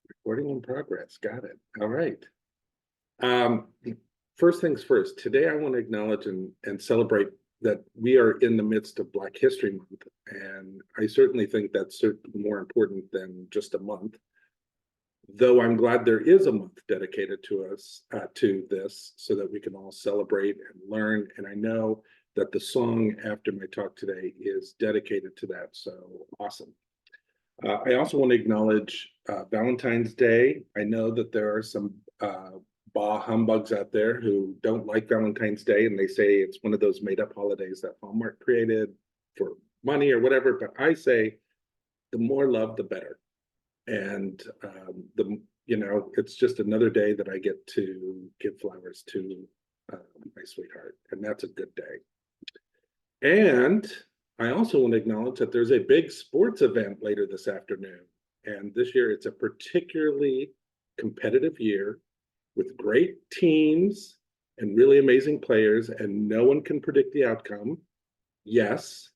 Recording in progress. Got it. All right. Um, First things first, today I want to acknowledge and celebrate that we are in the midst of Black History Month. And I certainly think that's more important than just a month. Though I'm glad there is a month dedicated to us, to this, so that we can all celebrate and learn. And I know that the song after my talk today is dedicated to that. So awesome. I also want to acknowledge Valentine's Day. I know that there are some bah humbugs out there who don't like Valentine's Day, and they say it's one of those made-up holidays that Hallmark created for money or whatever. But I say the more love, the better. And it's just another day that I get to give flowers to my sweetheart, and that's a good day. And I also want to acknowledge that there's a big sports event later this afternoon. And this year it's a particularly competitive year with great teams and really amazing players, and no one can predict the outcome. Yes,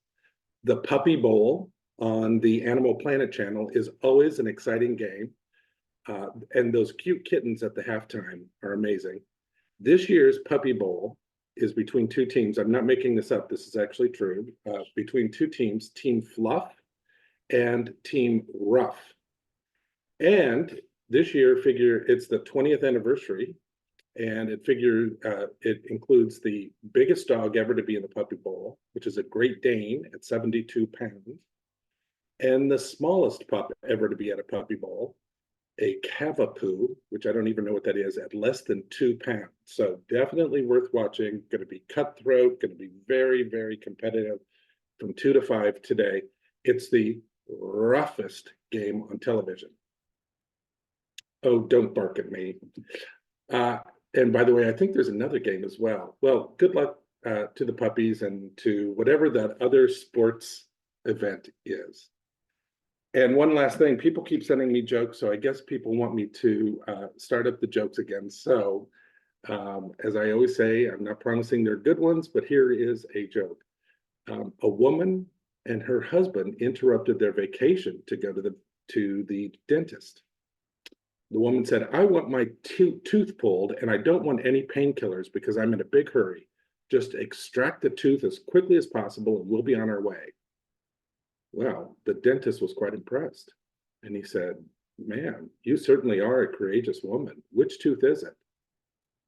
the Puppy Bowl on the Animal Planet channel is always an exciting game. And those cute kittens at the halftime are amazing. This year's Puppy Bowl is between two teams. I'm not making this up. This is actually true. Between two teams, Team Fluff and Team Rough. And this year, it's the 20th anniversary, and it includes the biggest dog ever to be in the Puppy Bowl, which is a Great Dane at 72 pounds, and the smallest pup ever to be at a Puppy Bowl, a Cavapoo, which I don't even know what that is, at less than 2 pounds. So definitely worth watching. Going to be cutthroat, going to be very, very competitive from 2 to 5 today. It's the roughest game on television. Oh, don't bark at me. And by the way, I think there's another game as well. Well, good luck to the puppies and to whatever that other sports event is. And one last thing, people keep sending me jokes, so I guess people want me to start up the jokes again. So as I always say, I'm not promising they're good ones, but here is a joke. A woman and her husband interrupted their vacation to go to the dentist. The woman said, I want my tooth pulled, and I don't want any painkillers because I'm in a big hurry. Just extract the tooth as quickly as possible and we'll be on our way. Well, the dentist was quite impressed. And he said, man, you certainly are a courageous woman. Which tooth is it?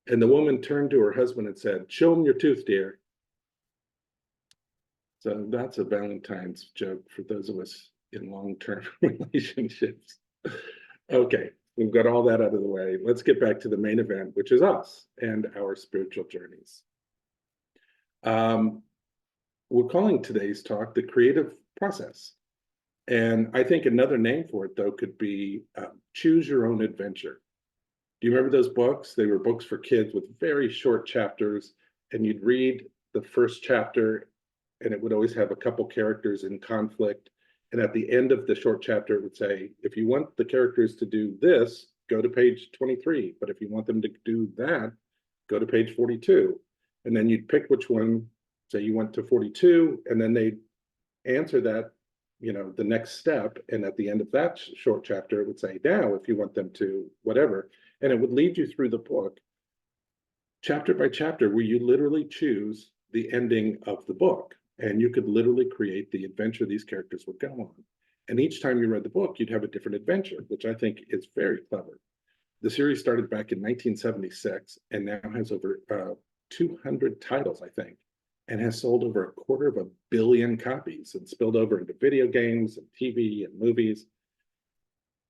And the woman turned to her husband and said, show him your tooth, dear. So that's a Valentine's joke for those of us in long-term relationships. Okay, we've got all that out of the way. Let's get back to the main event, which is us and our spiritual journeys. We're calling today's talk the creative process. And I think another name for it, though, could be choose your own adventure. Do you remember those books? They were books for kids with very short chapters, and you'd read the first chapter, and it would always have a couple characters in conflict. And at the end of the short chapter, it would say, if you want the characters to do this, go to page 23. But if you want them to do that, go to page 42. And then you'd pick which one. Say you went to 42, and then they'd answer that, the next step. And at the end of that short chapter, it would say, now, if you want them to whatever. And it would lead you through the book, chapter by chapter, where you literally choose the ending of the book. And you could literally create the adventure these characters would go on. And each time you read the book, you'd have a different adventure, which I think is very clever. The series started back in 1976 and now has over 200 titles, I think, and has sold over 250 million copies and spilled over into video games and TV and movies.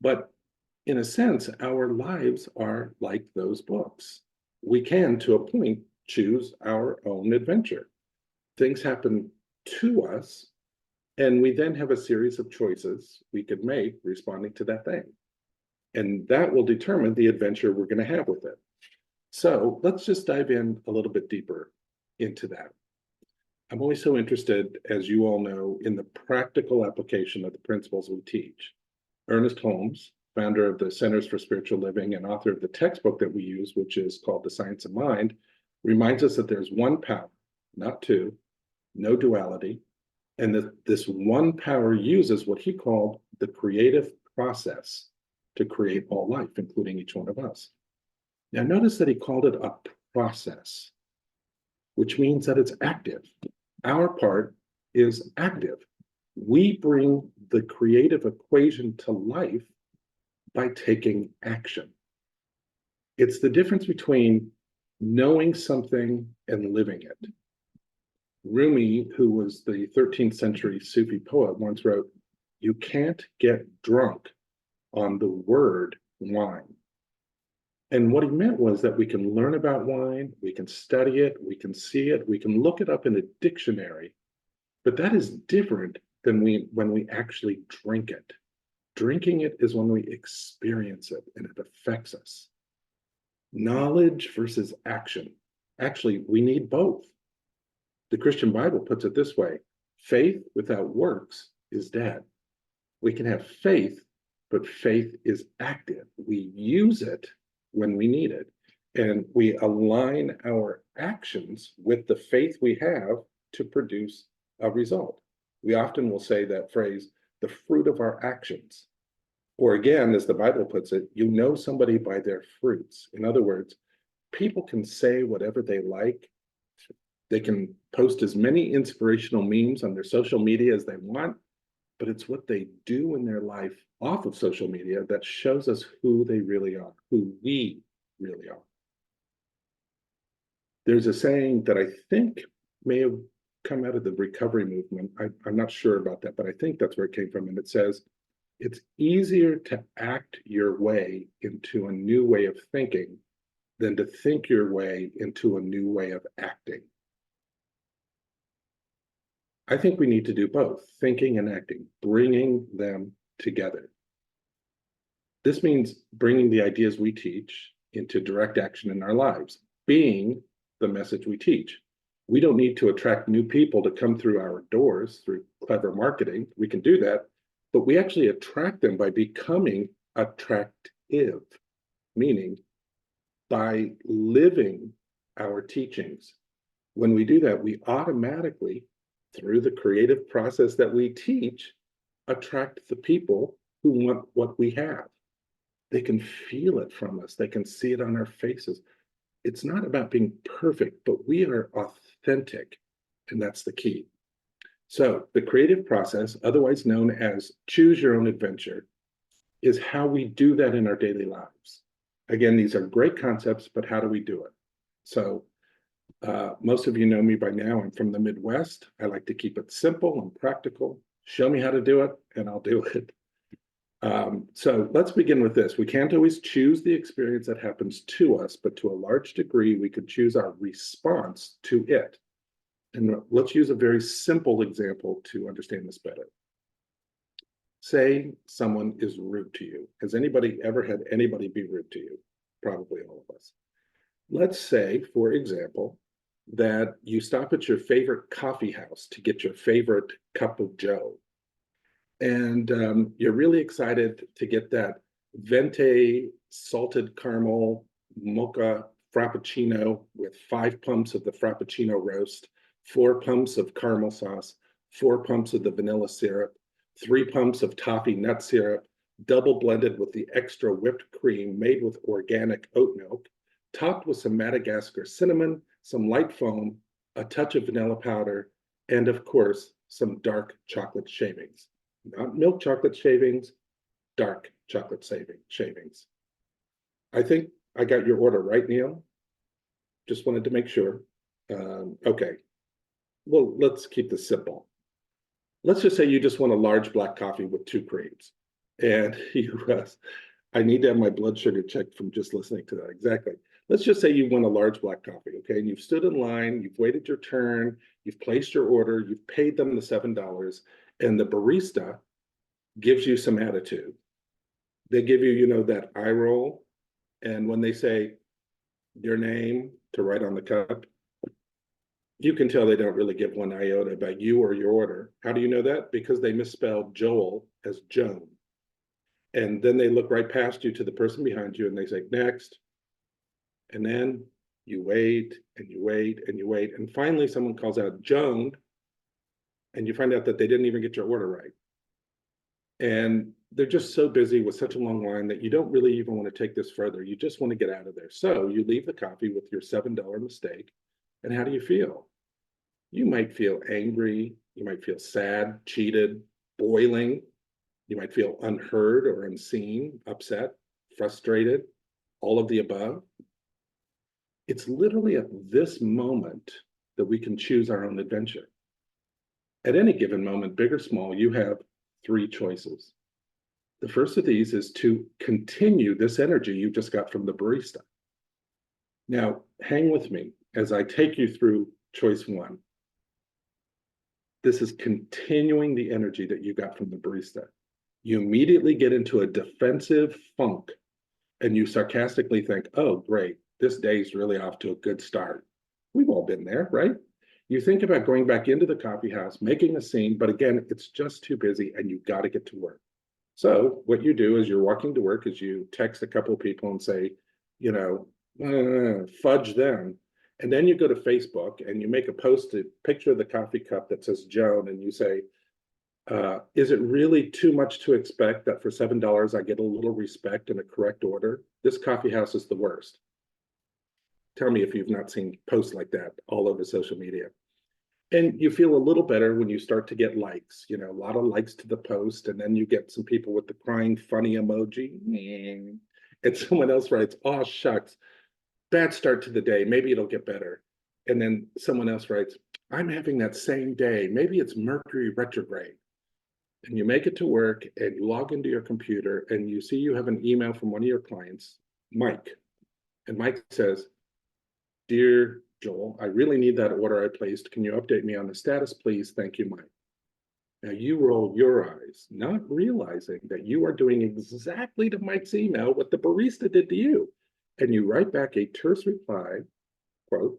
But in a sense, our lives are like those books. We can, to a point, choose our own adventure. Things happen to us, and we then have a series of choices we could make responding to that thing. And that will determine the adventure we're going to have with it. So let's just dive in a little bit deeper into that. I'm always so interested, as you all know, in the practical application of the principles we teach. Ernest Holmes, founder of the Centers for Spiritual Living and author of the textbook that we use, which is called The Science of Mind, reminds us that there's one power, not two, no duality, and that this one power uses what he called the creative process to create all life, including each one of us. Now, notice that he called it a process, which means that it's active. Our part is active. We bring the creative equation to life by taking action. It's the difference between knowing something and living it. Rumi, who was the 13th century Sufi poet, once wrote, "You can't get drunk on the word wine." And what he meant was that we can learn about wine, we can study it, we can see it, we can look it up in a dictionary, but that is different than when we actually drink it. Drinking it is when we experience it and it affects us. Knowledge versus action. Actually, we need both. The Christian Bible puts it this way: faith without works is dead. We can have faith, but faith is active. We use it when we need it, and we align our actions with the faith we have to produce a result. We often will say that phrase, the fruit of our actions. Or again, as the Bible puts it, you know somebody by their fruits. In other words, people can say whatever they like. They can post as many inspirational memes on their social media as they want, but it's what they do in their life off of social media that shows us who they really are, who we really are. There's a saying that I think may have come out of the recovery movement. I'm not sure about that, but I think that's where it came from. And it says, it's easier to act your way into a new way of thinking than to think your way into a new way of acting. I think we need to do both, thinking and acting, bringing them together. This means bringing the ideas we teach into direct action in our lives, being the message we teach. We don't need to attract new people to come through our doors through clever marketing. We can do that, but we actually attract them by becoming attractive, meaning by living our teachings. When we do that, we automatically, through the creative process that we teach, attract the people who want what we have. They can feel it from us. They can see it on our faces. It's not about being perfect, but we are authentic, and that's the key. So the creative process, otherwise known as choose your own adventure, is how we do that in our daily lives. Again, these are great concepts, but how do we do it? So most of you know me by now. I'm from the Midwest. I like to keep it simple and practical. Show me how to do it, and I'll do it. So let's begin with this. We can't always choose the experience that happens to us, but to a large degree, we could choose our response to it. And let's use a very simple example to understand this better. Say someone is rude to you. Has anybody ever had anybody be rude to you? Probably all of us. Let's say, for example, that you stop at your favorite coffee house to get your favorite cup of joe. And you're really excited to get that venti salted caramel mocha frappuccino with 5 pumps of the frappuccino roast, 4 pumps of caramel sauce, 4 pumps of the vanilla syrup, 3 pumps of toffee nut syrup, double blended with the extra whipped cream made with organic oat milk, topped with some Madagascar cinnamon, some light foam, a touch of vanilla powder, and of course, some dark chocolate shavings. Not milk chocolate shavings, dark chocolate shavings. I think I got your order, right, Neil? Just wanted to make sure. Okay. Well, let's keep this simple. Let's just say you just want a large black coffee with 2 creams. And I need to have my blood sugar checked from just listening to that. Exactly. Let's just say you want a large black coffee, okay? And you've stood in line, you've waited your turn, you've placed your order, you've paid them the $7, and the barista gives you some attitude. They give you, that eye roll. And when they say your name to write on the cup, you can tell they don't really give one iota about you or your order. How do you know that? Because they misspelled Joel as Joan. And then they look right past you to the person behind you and they say, next. And then you wait and you wait and you wait. And finally, someone calls out Joan, and you find out that they didn't even get your order right. And they're just so busy with such a long line that you don't really even want to take this further. You just want to get out of there. So you leave the coffee with your $7 mistake. And how do you feel? You might feel angry. You might feel sad, cheated, boiling. You might feel unheard or unseen, upset, frustrated, all of the above. It's literally at this moment that we can choose our own adventure. At any given moment, big or small, you have three choices. The first of these is to continue this energy you just got from the barista. Now, hang with me as I take you through choice one. This is continuing the energy that you got from the barista. You immediately get into a defensive funk and you sarcastically think, oh, great, this day's really off to a good start. We've all been there, right? You think about going back into the coffee house, making a scene, but again, it's just too busy and you got to get to work. So what you do as you're walking to work is you text a couple of people and say, you know, fudge them. And then you go to Facebook and you make a post, a picture of the coffee cup that says Joan, and you say, is it really too much to expect that for $7 I get a little respect and a correct order? This coffee house is the worst. Tell me if you've not seen posts like that all over social media. And you feel a little better when you start to get likes, you know, a lot of likes to the post, and then you get some people with the crying funny emoji, and someone else writes, oh shucks, bad start to the day, maybe it'll get better. And then someone else writes, I'm having that same day, maybe it's Mercury retrograde. And you make it to work and you log into your computer and you see you have an email from one of your clients, Mike. And Mike says, Dear Joel, I really need that order I placed. Can you update me on the status, please? Thank you, Mike. Now you roll your eyes, not realizing that you are doing exactly to Mike's email what the barista did to you. And you write back a terse reply, quote,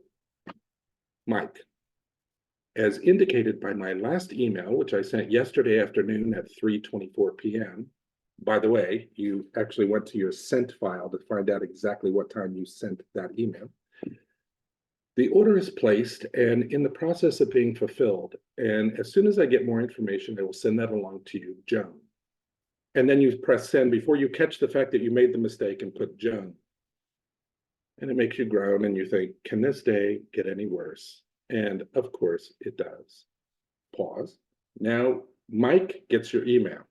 Mike, as indicated by my last email, which I sent yesterday afternoon at 3:24 p.m. By the way, you actually went to your sent file to find out exactly what time you sent that email. The order is placed and in the process of being fulfilled. And as soon as I get more information, I will send that along to you, Joan. And then you press send before you catch the fact that you made the mistake and put Joan. And it makes you groan and you think, can this day get any worse? And of course it does. Pause. Now, Mike gets your email.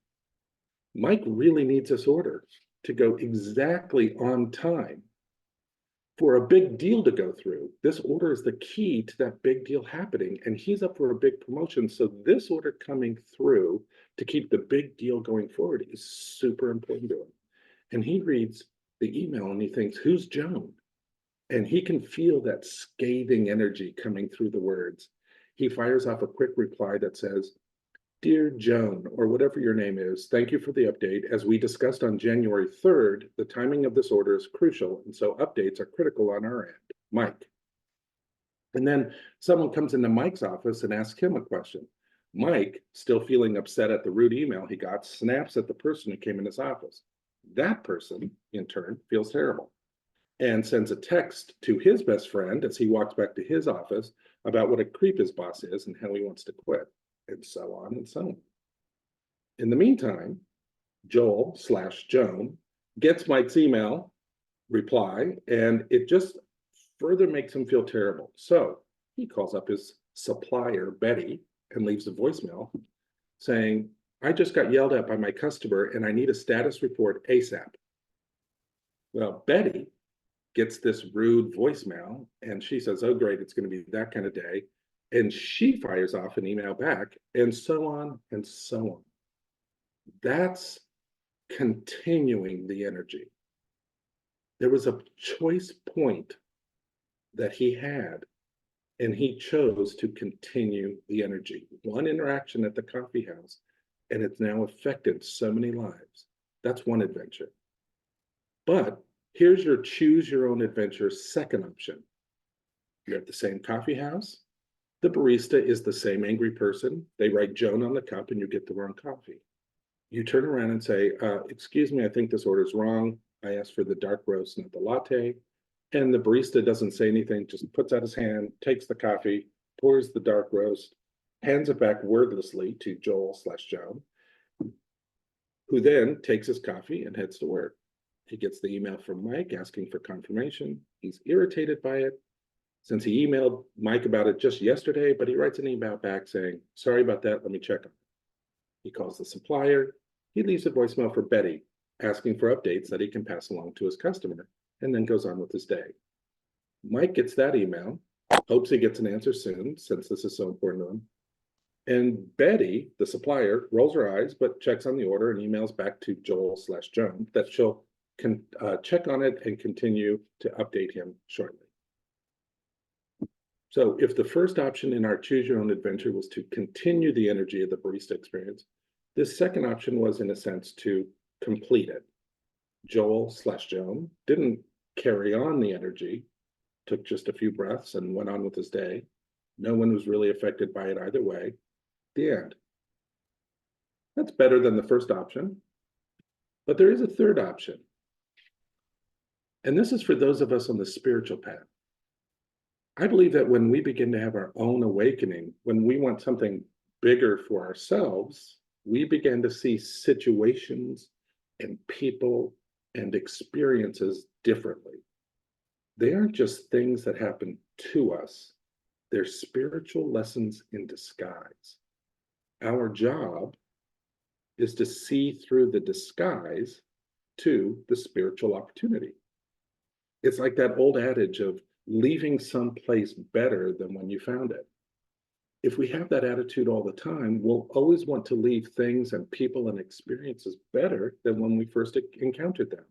Mike really needs this order to go exactly on time. For a big deal to go through, this order is the key to that big deal happening, and he's up for a big promotion. So this order coming through to keep the big deal going forward is super important to him. And he reads the email and he thinks, who's Joan? And he can feel that scathing energy coming through the words. He fires off a quick reply that says, Dear Joan, or whatever your name is, thank you for the update. As we discussed on January 3rd, the timing of this order is crucial, and so updates are critical on our end. Mike. And then someone comes into Mike's office and asks him a question. Mike, still feeling upset at the rude email he got, snaps at the person who came in his office. That person, in turn, feels terrible and sends a text to his best friend as he walks back to his office about what a creep his boss is and how he wants to quit. And so on and so on. In the meantime, Joel/Joan gets Mike's email reply, and it just further makes him feel terrible. So he calls up his supplier, Betty, and leaves a voicemail saying, I just got yelled at by my customer and I need a status report ASAP. Well, Betty gets this rude voicemail and she says, oh, great, it's going to be that kind of day. And she fires off an email back, and so on and so on. That's continuing the energy. There was a choice point that he had, and he chose to continue the energy. One interaction at the coffee house, and it's now affected so many lives. That's one adventure. But here's your choose your own adventure second option. You're at the same coffee house. The barista is the same angry person. They write Joan on the cup and you get the wrong coffee. You turn around and say, excuse me, I think this order's wrong. I asked for the dark roast, not the latte. And the barista doesn't say anything, just puts out his hand, takes the coffee, pours the dark roast, hands it back wordlessly to Joel/Joan. who then takes his coffee and heads to work. He gets the email from Mike asking for confirmation. He's irritated by it since he emailed Mike about it just yesterday, but he writes an email back saying, sorry about that, let me check on it. He calls the supplier. He leaves a voicemail for Betty, asking for updates that he can pass along to his customer, and then goes on with his day. Mike gets that email, hopes he gets an answer soon, since this is so important to him. And Betty, the supplier, rolls her eyes, but checks on the order and emails back to Joel/Joan that she'll check on it and continue to update him shortly. So if the first option in our choose your own adventure was to continue the energy of the barista experience, this second option was, in a sense, to complete it. Joel/Joan didn't carry on the energy, took just a few breaths and went on with his day. No one was really affected by it either way. The end. That's better than the first option. But there is a third option. And this is for those of us on the spiritual path. I believe that when we begin to have our own awakening, when we want something bigger for ourselves, we begin to see situations and people and experiences differently. They aren't just things that happen to us, they're spiritual lessons in disguise. Our job is to see through the disguise to the spiritual opportunity. It's like that old adage of leaving someplace better than when you found it. If we have that attitude all the time, we'll always want to leave things and people and experiences better than when we first encountered them.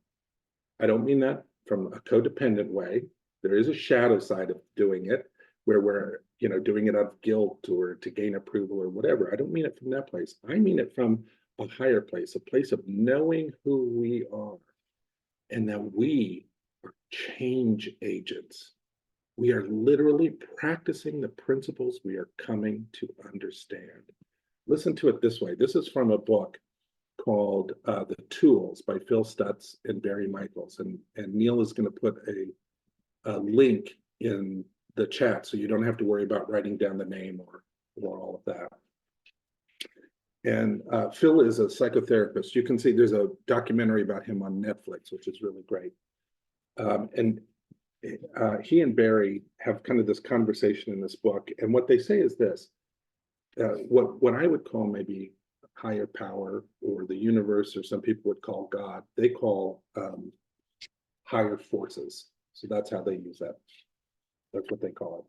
I don't mean that from a codependent way. There is a shadow side of doing it where we're, doing it out of guilt or to gain approval or whatever. I don't mean it from that place. I mean it from a higher place, a place of knowing who we are and that we are change agents. We are literally practicing the principles we are coming to understand. Listen to it this way. This is from a book called The Tools by Phil Stutz and Barry Michaels. And Neil is going to put a link in the chat so you don't have to worry about writing down the name or all of that. And Phil is a psychotherapist. You can see there's a documentary about him on Netflix, which is really great. And he and Barry have kind of this conversation in this book. And what they say is this, what I would call maybe higher power or the universe, or some people would call God, they call higher forces. So that's how they use that. That's what they call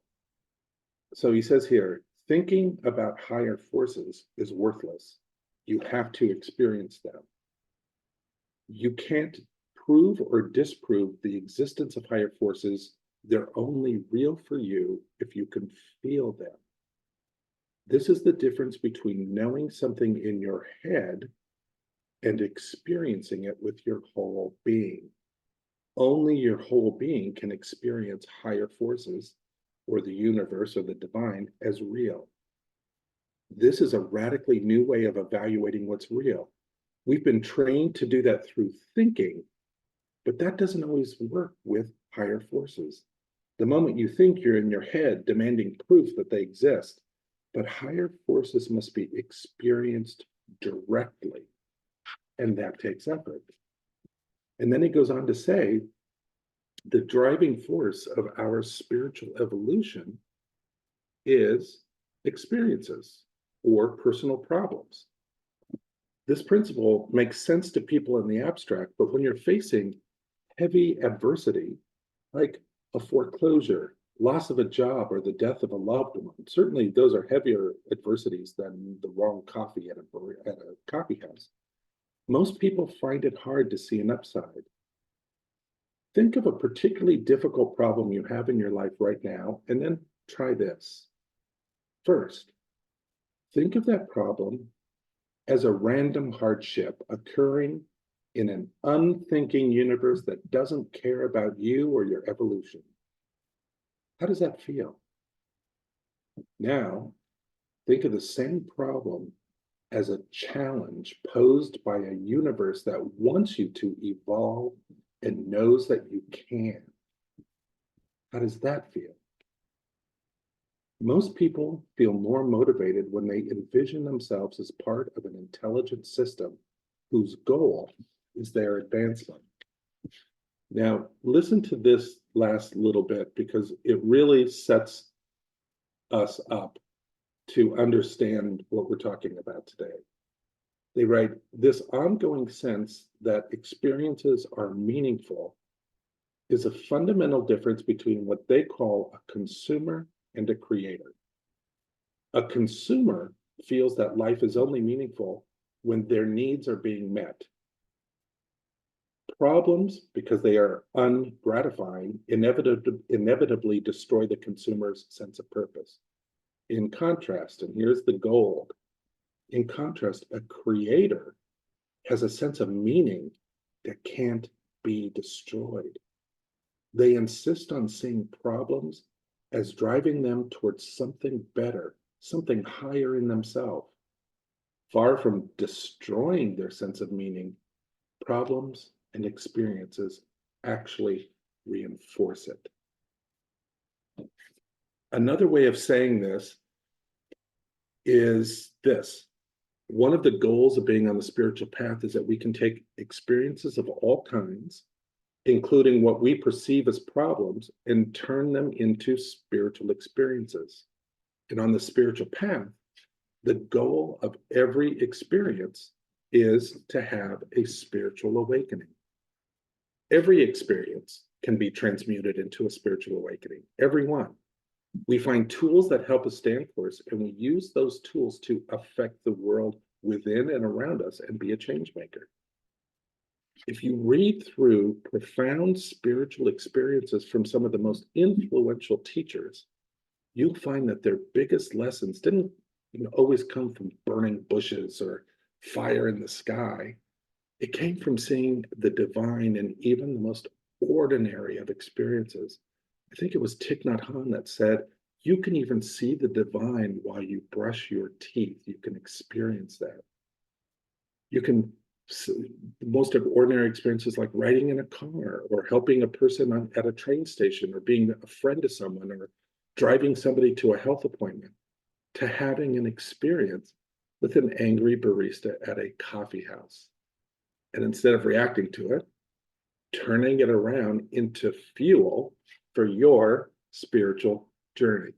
it. So he says here, thinking about higher forces is worthless. You have to experience them. You can't prove or disprove the existence of higher forces. They're only real for you if you can feel them. This is the difference between knowing something in your head and experiencing it with your whole being. Only your whole being can experience higher forces or the universe or the divine as real. This is a radically new way of evaluating what's real. We've been trained to do that through thinking, but that doesn't always work with higher forces. The moment you think, you're in your head demanding proof that they exist, but higher forces must be experienced directly, and that takes effort. And then he goes on to say, the driving force of our spiritual evolution is experiences or personal problems. This principle makes sense to people in the abstract, but when you're facing heavy adversity, like a foreclosure, loss of a job, or the death of a loved one, certainly those are heavier adversities than the wrong coffee at a coffee house. Most people find it hard to see an upside. Think of a particularly difficult problem you have in your life right now, and then try this. First, think of that problem as a random hardship occurring in an unthinking universe that doesn't care about you or your evolution. How does that feel? Now, think of the same problem as a challenge posed by a universe that wants you to evolve and knows that you can. How does that feel? Most people feel more motivated when they envision themselves as part of an intelligent system whose goal is their advancement. Now, listen to this last little bit because it really sets us up to understand what we're talking about today. They write, this ongoing sense that experiences are meaningful is a fundamental difference between what they call a consumer and a creator. A consumer feels that life is only meaningful when their needs are being met. Problems, because they are ungratifying, inevitably destroy the consumer's sense of purpose. In contrast, and here's the gold, in contrast, a creator has a sense of meaning that can't be destroyed. They insist on seeing problems as driving them towards something better, something higher in themselves. Far from destroying their sense of meaning, problems and experiences actually reinforce it. Another way of saying this is this. One of the goals of being on the spiritual path is that we can take experiences of all kinds, including what we perceive as problems, and turn them into spiritual experiences. And on the spiritual path, the goal of every experience is to have a spiritual awakening. Every experience can be transmuted into a spiritual awakening, every one. We find tools that help us stay on course, and we use those tools to affect the world within and around us and be a change maker. If you read through profound spiritual experiences from some of the most influential teachers, you'll find that their biggest lessons didn't always come from burning bushes or fire in the sky. It came from seeing the divine in even the most ordinary of experiences. I think it was Thich Nhat Hanh that said, you can even see the divine while you brush your teeth. You can experience that. You can, most of ordinary experiences like riding in a car or helping a person at a train station or being a friend to someone or driving somebody to a health appointment, to having an experience with an angry barista at a coffee house. And instead of reacting to it, turning it around into fuel for your spiritual journey.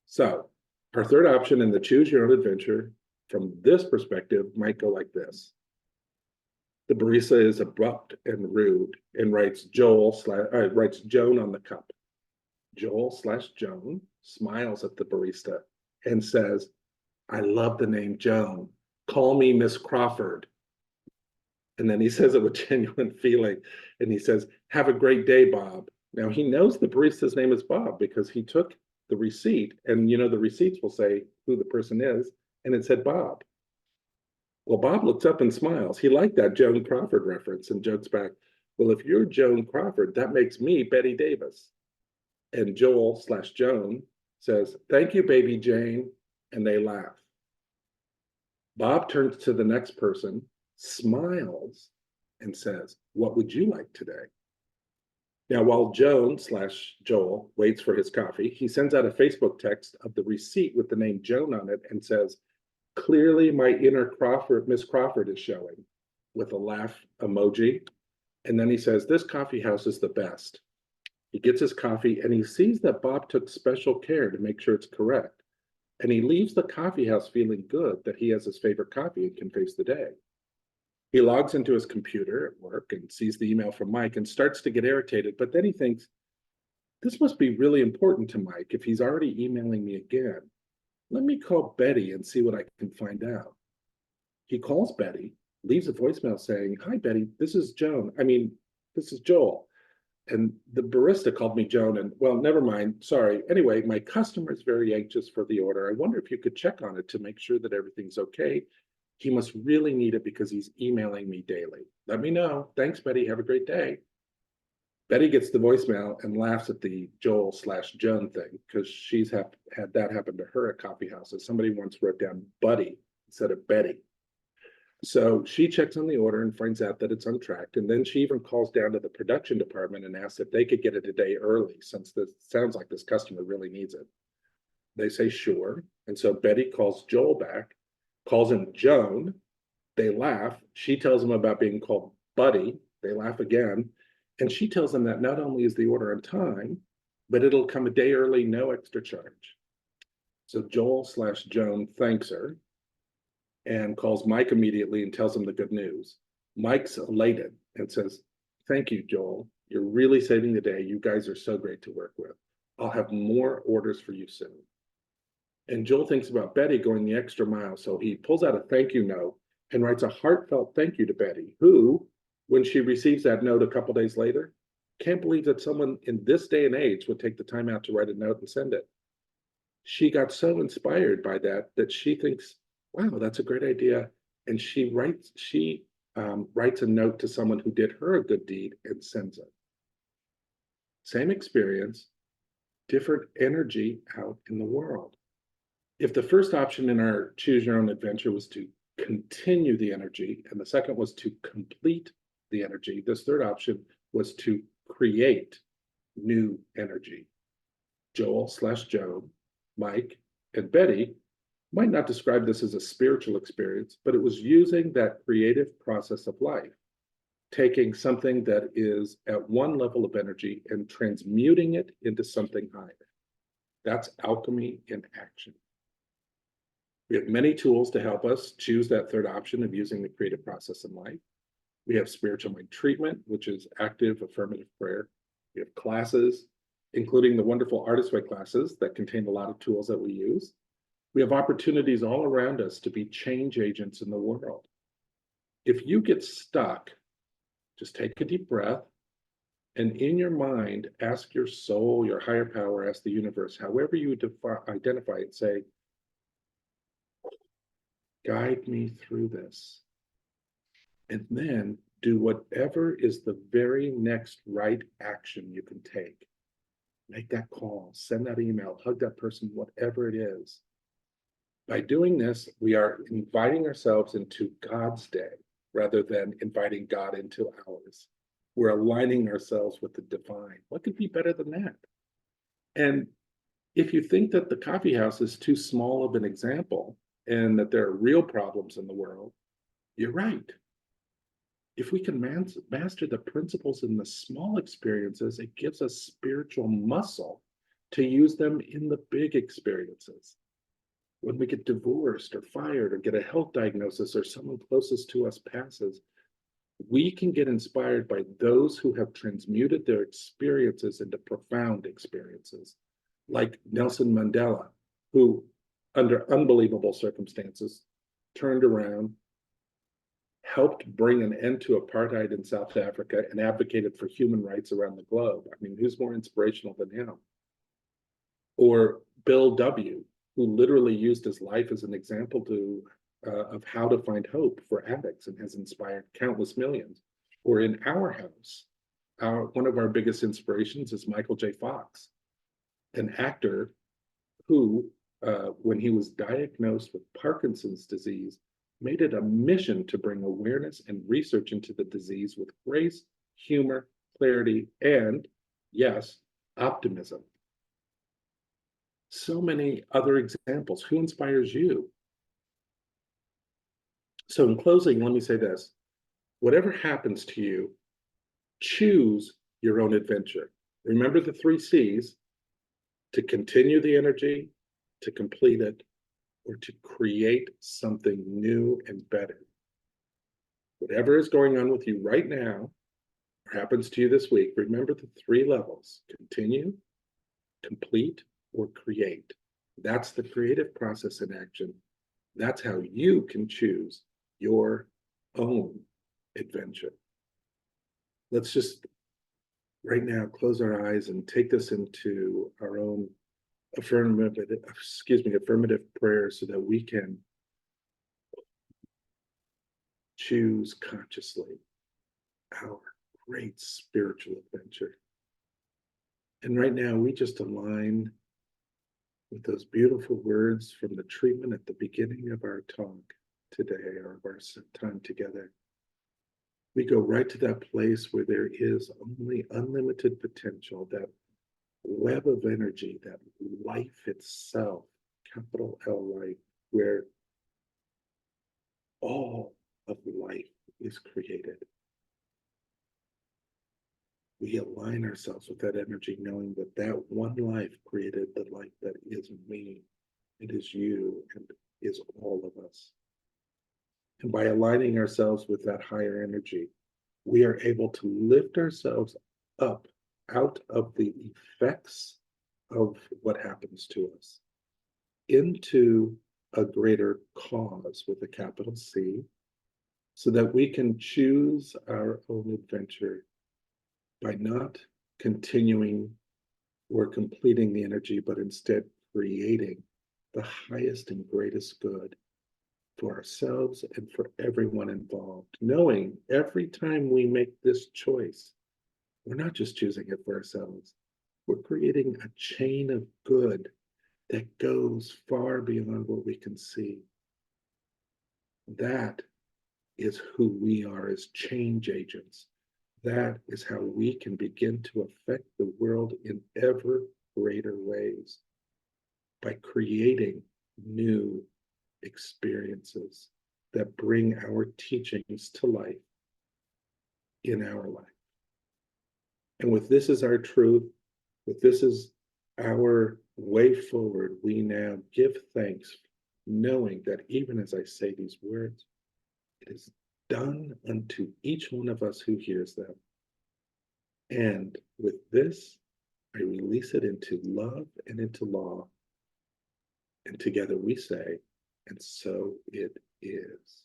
So our third option in the choose your own adventure from this perspective might go like this. The barista is abrupt and rude and writes Joan on the cup. Joel/Joan smiles at the barista and says, I love the name Joan. Call me Miss Crawford. And then he says it with genuine feeling. And he says, have a great day, Bob. Now he knows the barista's name is Bob because he took the receipt, and the receipts will say who the person is, and it said Bob. Well, Bob looks up and smiles. He liked that Joan Crawford reference and jokes back, well, if you're Joan Crawford, that makes me Betty Davis. And Joel/Joan says, thank you, baby Jane. And they laugh. Bob turns to the next person, smiles, and says, what would you like today? Now, while Joan/Joel waits for his coffee, he sends out a Facebook text of the receipt with the name Joan on it and says, clearly my inner Miss Crawford is showing, with a laugh emoji. And then he says, this coffee house is the best. He gets his coffee and he sees that Bob took special care to make sure it's correct. And he leaves the coffee house feeling good that he has his favorite coffee and can face the day. He logs into his computer at work and sees the email from Mike and starts to get irritated, but then he thinks, this must be really important to Mike if he's already emailing me again. Let me call Betty and see what I can find out. He calls Betty, leaves a voicemail saying, hi, Betty, this is Joan. This is Joel. And the barista called me Joan and, well, never mind, sorry. Anyway, my customer is very anxious for the order. I wonder if you could check on it to make sure that everything's okay. He must really need it because he's emailing me daily. Let me know. Thanks, Betty. Have a great day. Betty gets the voicemail and laughs at the Joel/Joan thing because she's had that happen to her at coffee houses. Somebody once wrote down Buddy instead of Betty. So she checks on the order and finds out that it's untracked. And then she even calls down to the production department and asks if they could get it a day early, since this sounds like this customer really needs it. They say, sure. And so Betty calls Joel back, calls him Joan, They laugh. She tells them about being called Buddy. They laugh again. And she tells them that not only is the order on time, but it'll come a day early, no extra charge. So Joel/Joan thanks her and calls Mike immediately and tells him the good news. Mike's elated and says, "Thank you, Joel. You're really saving the day. You guys are so great to work with. I'll have more orders for you soon." And Joel thinks about Betty going the extra mile, so he pulls out a thank you note and writes a heartfelt thank you to Betty, who, when she receives that note a couple days later, can't believe that someone in this day and age would take the time out to write a note and send it. She got so inspired by that she thinks, wow, that's a great idea. And she writes a note to someone who did her a good deed and sends it. Same experience, different energy out in the world. If the first option in our choose your own adventure was to continue the energy, and the second was to complete the energy, this third option was to create new energy. Joel/Joan, Mike, and Betty might not describe this as a spiritual experience, but it was using that creative process of life, taking something that is at one level of energy and transmuting it into something higher. That's alchemy in action. We have many tools to help us choose that third option of using the creative process in life. We have spiritual mind treatment, which is active affirmative prayer. We have classes, including the wonderful Artist Way classes that contain a lot of tools that we use. We have opportunities all around us to be change agents in the world. If you get stuck, just take a deep breath and in your mind, ask your soul, your higher power, ask the universe, however you identify it, say, guide me through this. And then do whatever is the very next right action you can take. Make that call, send that email, hug that person, whatever it is. By doing this, we are inviting ourselves into God's day rather than inviting God into ours. We're aligning ourselves with the divine. What could be better than that? And if you think that the coffee house is too small of an example and that there are real problems in the world, you're right. If we can master the principles in the small experiences, it gives us spiritual muscle to use them in the big experiences. When we get divorced or fired or get a health diagnosis or someone closest to us passes, we can get inspired by those who have transmuted their experiences into profound experiences, like Nelson Mandela, who, under unbelievable circumstances, turned around, helped bring an end to apartheid in South Africa, and advocated for human rights around the globe. I mean, who's more inspirational than him? Or Bill W., who literally used his life as an example of how to find hope for addicts and has inspired countless millions. Or in our house, one of our biggest inspirations is Michael J. Fox, an actor who, when he was diagnosed with Parkinson's disease, made it a mission to bring awareness and research into the disease with grace, humor, clarity, and, yes, optimism. So many other examples. Who inspires you? So in closing, let me say this. Whatever happens to you, choose your own adventure. Remember the 3 C's: to continue the energy, to complete it, or to create something new and better. Whatever is going on with you right now, or happens to you this week, remember the 3 levels: continue, complete, or create. That's the creative process in action. That's how you can choose your own adventure. Let's just right now close our eyes and take this into our own affirmative prayer so that we can choose consciously our great spiritual adventure. And right now we just align with those beautiful words from the treatment at the beginning of our talk today, or of our time together. We go right to that place where there is only unlimited potential, that web of energy, that life itself, capital L life, where all of life is created. We align ourselves with that energy, knowing that that one life created the life that is me, it is you, and is all of us. And by aligning ourselves with that higher energy, we are able to lift ourselves up out of the effects of what happens to us into a greater cause with a capital C, so that we can choose our own adventure by not continuing or completing the energy, but instead creating the highest and greatest good for ourselves and for everyone involved. Knowing every time we make this choice, we're not just choosing it for ourselves, we're creating a chain of good that goes far beyond what we can see. That is who we are as change agents. That is how we can begin to affect the world in ever greater ways by creating new experiences that bring our teachings to life in our life. And with this as our truth, with this as our way forward, we now give thanks, knowing that even as I say these words, it is done unto each one of us who hears them. And with this, I release it into love and into law. And together we say, and so it is.